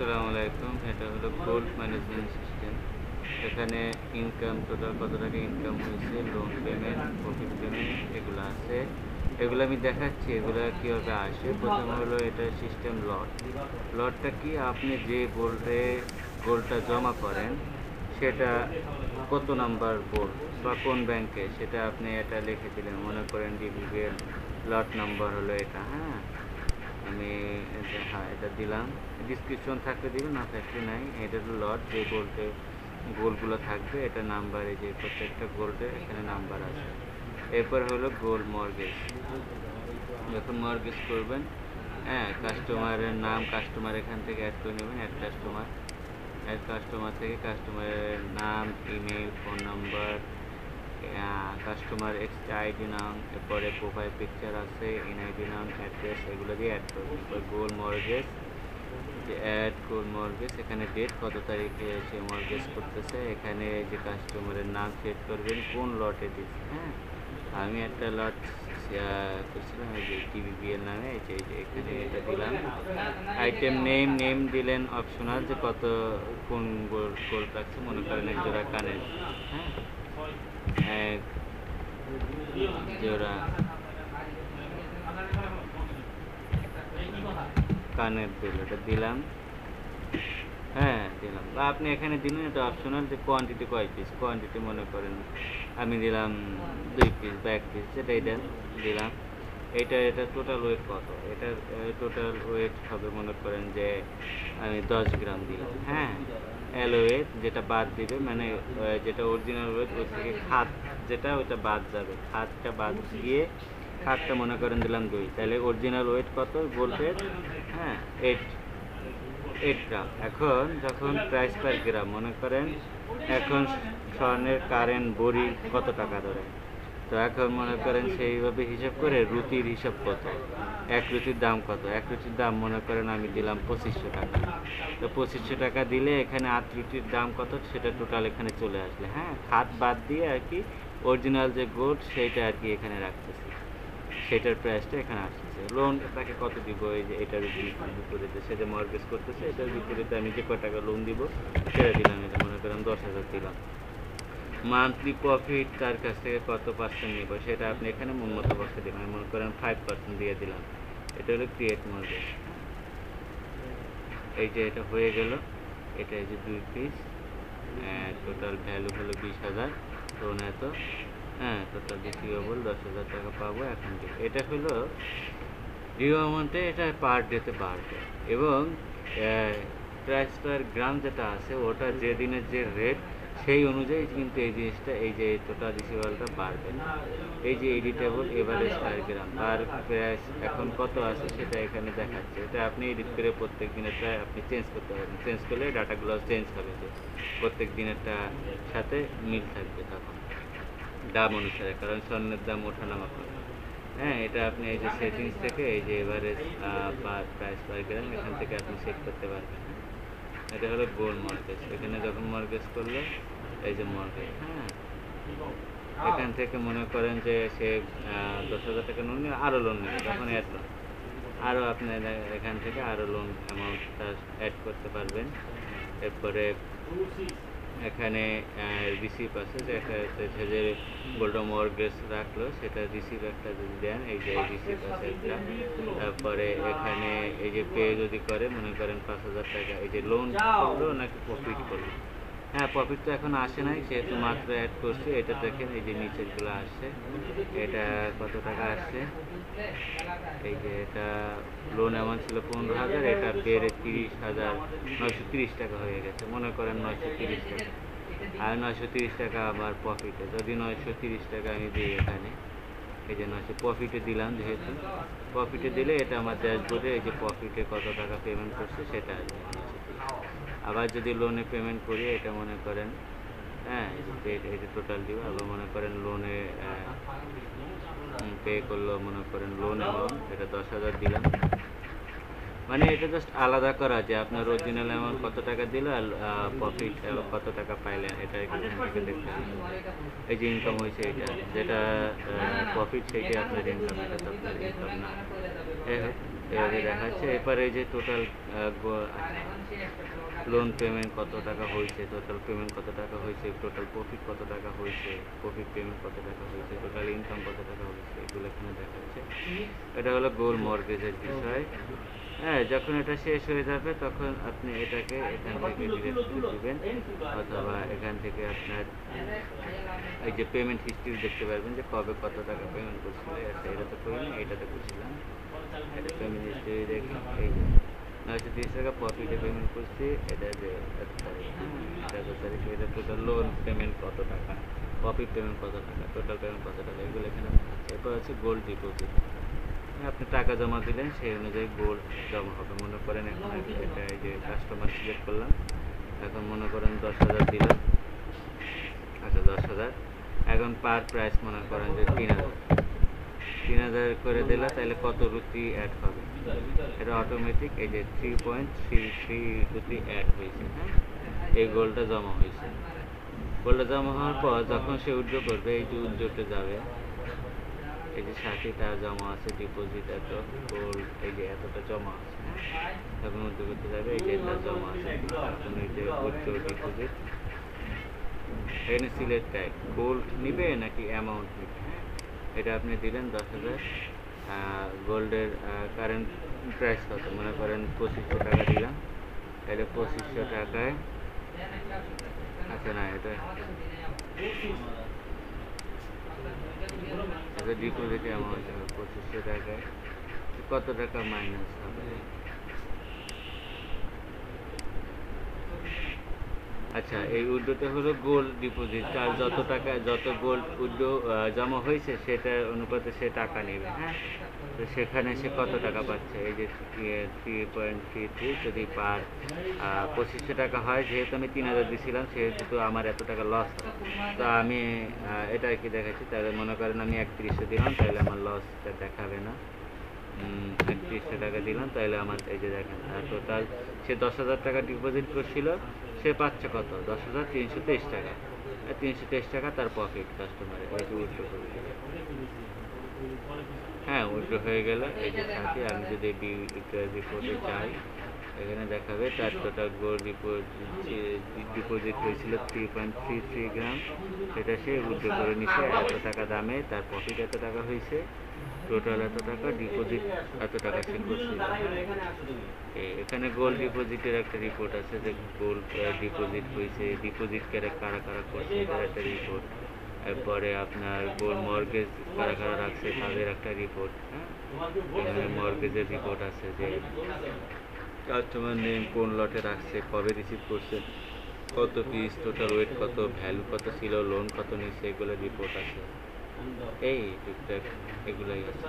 আসসালামু আলাইকুম। এটা হলো গোল্ড ম্যানেজমেন্ট সিস্টেম। এখানে ইনকাম টোটাল কত টাকা ইনকাম হয়েছে, লোন পেমেন্ট, প্রফিট পেমেন্ট এগুলো আছে। এগুলো আমি দেখাচ্ছি এগুলো কীভাবে আসে। প্রথমে হলো এটা সিস্টেম লট। লটটা কি, আপনি যে গোল্ডটা জমা করেন সেটা কত নাম্বার গোল্ড বা কোন ব্যাংকে সেটা আপনি এটা লিখে দিলেন। মনে করেন ডিবিবিএল লট নাম্বার হলো এটা। হ্যাঁ, আমি এটা দিলাম। ডিসক্রিপশন থাকলে দিবেন, না থাকলে নাই। এটা হলো লট, যে গোলগুলো থাকবে এটা নাম্বার, এই যে প্রত্যেকটা গোল্ডে এখানে নাম্বার আছে। এরপর হলো গোল্ড মর্গেজ। যখন মর্গেজ করবেন, হ্যাঁ, কাস্টমারের নাম কাস্টমার এখান থেকে অ্যাড করে নেবেন। অ্যাড কাস্টমার থেকে কাস্টমারের নাম, email, phone number, customer ID নাম, এরপরে প্রোফাইল পিকচার আছে, এনআইডি নাম, অ্যাড্রেস, এগুলো দিয়ে অ্যাড করবেন। এরপর গোল মর্গেজ এখানে ডেট কত তারিখে সে মর্গেজ করতেছে, এখানে যে কাস্টমারের নাম সেট করবেন কোন লটে দিচ্ছে। হ্যাঁ, আমি একটা লট করছিলাম এই যে টিভিবিএল নামে, এই যে এখানে এটা দিলাম। আইটেম নেম দিলেন অপশনাল, যে কোন গোল্ড রাখছে। মনে করেন এক জোড়া কানের, হ্যাঁ, এক জোড়া কানের দুল, এটা দিলাম। হ্যাঁ, দিলাম। বা আপনি এখানে দিলেন, এটা অপশনাল, যে কোয়ান্টিটি কয় পিস। কোয়ান্টিটি মনে করেন আমি দিলাম 2 পিস বা 1 পিস, যেটা এটা দিলাম। এটা টোটাল ওয়েট কত, এটার টোটাল ওয়েট হবে মনে করেন যে আমি 10 গ্রাম দিলাম। হ্যাঁ, ওয়েট যেটা বাদ দিবে, মানে যেটা অরিজিনাল ওয়েট ওই থেকে খাদ যেটা ওইটা বাদ যাবে। খাদটা বাদ দিয়ে খাদটা মনে করেন দিলাম 2, তাহলে অরিজিনাল ওয়েট কত গোল্ডের? হ্যাঁ, 8 গ্রাম। এখন যখন প্রাইস পার গ্রাম মনে করেন, এখন স্বর্ণের কারেন্ট বড়ি কত টাকা ধরে, তো এখন মনে করেন সেইভাবে হিসাব করে রুটির হিসাব কত, 1 রুটির দাম কত। 1 রুটির দাম মনে করেন আমি দিলাম 2500 টাকা। তো 2500 টাকা দিলে এখানে 8 রুটির দাম কত সেটা টোটাল এখানে চলে আসলে। হ্যাঁ, খাত বাদ দিয়ে আর কি অরিজিনাল যে গোল্ড সেইটা আর কি এখানে রাখতেছি, সেটার প্রাইসটা এখানে আসতেছে। লোন তাকে কত দিব, এই যে এটার বিপরীতে সে যে মর্গেজ করতেছে এটার বিপরীতে আমি যে কত টাকা লোন দিব সেটা দিলাম। এটা মনে করেন 10,000 দিলাম। মান্থলি প্রফিট তার কাছ থেকে কত পার্সেন্ট নিব সেটা আপনি এখানে মন মতো বসে দেবেন। মনে করেন 5% দিয়ে দিলাম। এটা হলো ক্রিয়েট মর্গেজ। এই যে এটা হয়ে গেল, এটা এই যে 2 পিস, টোটাল ভ্যালু হলো 20,000, লোন এত। হ্যাঁ, টোটাল রিসিভেবল 10,000 টাকা পাবো এখন থেকে। এটা হলো ডিউ অ্যামাউন্টে, এটা পার ডেতে বাড়বে। এবং প্রাইস পার গ্রাম যেটা আছে ওটা যে দিনের যে রেট সেই অনুযায়ী কিন্তু এই জিনিসটা, এই যে টোটাল রিসিভেবলটা বাড়বে। এই যে এডিটেবল এভারেজ পার গ্রাম পার প্রাইস এখন কত আছে সেটা এখানে দেখাচ্ছে। এটা আপনি এডিট করে প্রত্যেক দিনেরটা আপনি চেঞ্জ করতে পারবেন। চেঞ্জ করলে ডাটাগুলো চেঞ্জ হবে, যে প্রত্যেক দিনেরটা সাথে মিল থাকবে তখন দাম অনুসারে, কারণ স্বর্ণের দাম ওঠানামা করে। হ্যাঁ, এটা আপনি এই যে সেটিংস থেকে এই যে এভারেজ প্রাইস পার গ্রাম এখান থেকে আপনি চেক করতে পারবেন। এটা হলো গোল্ড মর্গেজ। এখানে যখন মর্গেজ করলে এই যে মর্গেজ, হ্যাঁ, এখান থেকে মনে করেন যে সে 10,000 টাকা লোন নিয়ে আরও লোন নেবে, তখন আরও আপনি এখান থেকে আরও লোন অ্যামাউন্টটা অ্যাড করতে পারবেন। এরপরে এখানে রিসিপ আছে, যে একটা যে গোল্ড মর্গেজ রাখলো সেটা রিসিপ একটা যদি দেন, এই যে রিসিপ আছে একটা। তারপরে এখানে এই যে পে যদি করে মনে করেন 5,000 টাকা, এই যে লোন করলো নাকি প্রফিট করলো। হ্যাঁ, প্রফিট তো এখন আসে নাই, সেহেতু মাত্র অ্যাড করছে। এটা দেখেন এই যে নিচেরগুলো আসছে, এটা কত টাকা আসছে। এই যে এটা লোন অ্যামাউন্ট ছিল 15,000, এটা বেড়ে 30,930 টাকা হয়ে গেছে। মনে করেন 930 টাকা, আর 930 টাকা আবার প্রফিটে। যদি 930 টাকা আমি দিই এখানে, এই যে 900 প্রফিটে দিলাম, যেহেতু প্রফিটে দিলে এটা আমার ড্যাশবোর্ডে এই যে প্রফিটে কত টাকা পেমেন্ট করছে সেটা আসবে 930। আবার যদি লোনে পেমেন্ট করি, এটা মনে করেন, হ্যাঁ, এই যে টোটাল দিব। আবার মনে করেন লোনে পে করলো, মনে করেন লোন অ্যামাউন্ট এটা 10,000 দিলাম। মানে এটা জাস্ট আলাদা করা, যে আপনার অরিজিনাল অ্যামাউন্ট কত টাকা দিল আর প্রফিট কত টাকা পাইলেন, এটা এখান থেকে দেখতে হবে। এই যে ইনকাম হয়েছে, এটা যেটা প্রফিট সেইটাই আপনার ইনকাম, এটা তো আপনার ইনকাম না। এভাবে দেখাচ্ছে। এরপরে এই যে টোটাল লোন পেমেন্ট কত টাকা হয়েছে, টোটাল পেমেন্ট কত টাকা হয়েছে, টোটাল প্রফিট কত টাকা হয়েছে, প্রফিট পেমেন্ট কত টাকা হয়েছে, টোটাল ইনকাম কত টাকা হয়েছে, এগুলো এখানে দেখাচ্ছে। এটা হলো গোল্ড মর্গেজের বিষয়। হ্যাঁ, যখন এটা শেষ হয়ে যাবে তখন আপনি এটাকে এখান থেকে ডিলিট করে দিবেন, অথবা এখান থেকে আপনার এই যে পেমেন্ট হিস্ট্রি দেখতে পারবেন যে কবে কত টাকা পেমেন্ট করছিল। এটা তো করিনি, এটাতে করছিলাম। এটা পেমেন্ট হিস্ট্রি দেখি, এই যে 930 টাকা প্রফিটে পেমেন্ট করছি। এটা যে এত তারিখ, এটা টোটাল লোন পেমেন্ট কত টাকা, প্রফিট পেমেন্ট কত টাকা, টোটাল পেমেন্ট কত টাকা, এগুলো এখানে দেখাচ্ছে। এরপর হচ্ছে গোল্ড ডিপোজিট। আপনি টাকা জমা দিলেন, সেই অনুযায়ী গোল্ড জমা হবে। মনে করেন এখন এটা এই যে কাস্টমার সিলেক্ট করলাম, এখন মনে করেন 10,000 দিলাম। আচ্ছা 10,000, এখন পার প্রাইস মনে করেন যে 3,000 করে দিলে তাহলে কত রুপি অ্যাড হবে, এটা অটোমেটিক এই যে 3.33 রুপি অ্যাড হয়েছে। হ্যাঁ, এই গোল্ডটা জমা হয়েছে। গোল্ডটা জমা হওয়ার পর যখন সে উইথড্র করবে, এই যে উইথড্রতে যাবে, এই যে 60 টাকা জমা আছে, ডিপোজিট এত, গোল্ড এই যে এতটা জমা আছে। এখন উইথড্র করতে যাবে, এই যে এটা জমা আছে। এখন এই যে উইথড্র ডিপোজিট, এখানে সিলেক্ট টাইপ গোল্ড নিবে নাকি অ্যামাউন্ট নিবে। হ্যাঁ, এটা আপনি দিলেন 10,000। গোল্ডের কারেন্ট প্রাইস কত, মনে করেন 2500 টাকা দিলাম, তাহলে 2500 টাকায়, আচ্ছা না এটা ডিপোজিট অ্যামাউন্ট হবে 2500 টাকায়, কত টাকা মাইনাস হবে। আচ্ছা, এই উইথড্রটা হলো গোল্ড ডিপোজিট, তার যত টাকা, যত গোল্ড উইথড্র জমা হয়েছে সেটার অনুপাতে সে টাকা নেবে। হ্যাঁ, তো সেখানে সে কত টাকা পাচ্ছে, এই যে 3.33 যদি পার 2500 টাকা হয়, যেহেতু আমি 3,000 দিয়েছিলাম সেহেতু তো আমার এত টাকা লস হয়। তো আমি এটা আর কি দেখাচ্ছি। তাহলে মনে করেন আমি 3100 দিলাম, তাহলে আমার লসটা দেখাবে না। 3100 টাকা দিলাম, তাহলে আমার এই যে দেখেন টোটাল সে 10,000 টাকা ডিপোজিট করছিল, সে পাচ্ছে কত, 10,323 টাকা। 323 টাকা তার প্রফিট কাস্টমারের, এই যে উইথড্র করে দিল। হ্যাঁ, উইথড্র হয়ে গেল। এই যে সাথে আমি যদি রিপোর্টে চাই, এখানে দেখাবে তার টোটাল গোল্ড ডিপোজিট হয়েছিল 3.33 গ্রাম, সেটা সে উইথড্র করে নিচ্ছে এত টাকা দামে, তার প্রফিট এত টাকা হয়েছে, টোটাল এত টাকা, ডিপোজিট এত টাকা সে করছিল। এখানে গোল্ড ডিপোজিটের একটা রিপোর্ট আছে, যে গোল্ড ডিপোজিট হয়েছে, ডিপোজিট কারা কারা করছে এটার একটা রিপোর্ট। এরপরে আপনার গোল্ড মর্গেজ কারা কারা রাখছে তাদের একটা রিপোর্ট। হ্যাঁ, এখানে মর্গেজের রিপোর্ট আছে, যে কাস্টমার নেম, কোন লটে রাখছে, কবে রিসিভ করছে, কত পিস, টোটাল ওয়েট কত, ভ্যালু কত ছিল, লোন কত নিচ্ছে, এগুলো রিপোর্ট আছে। এই টুকটাক এগুলাই আছে।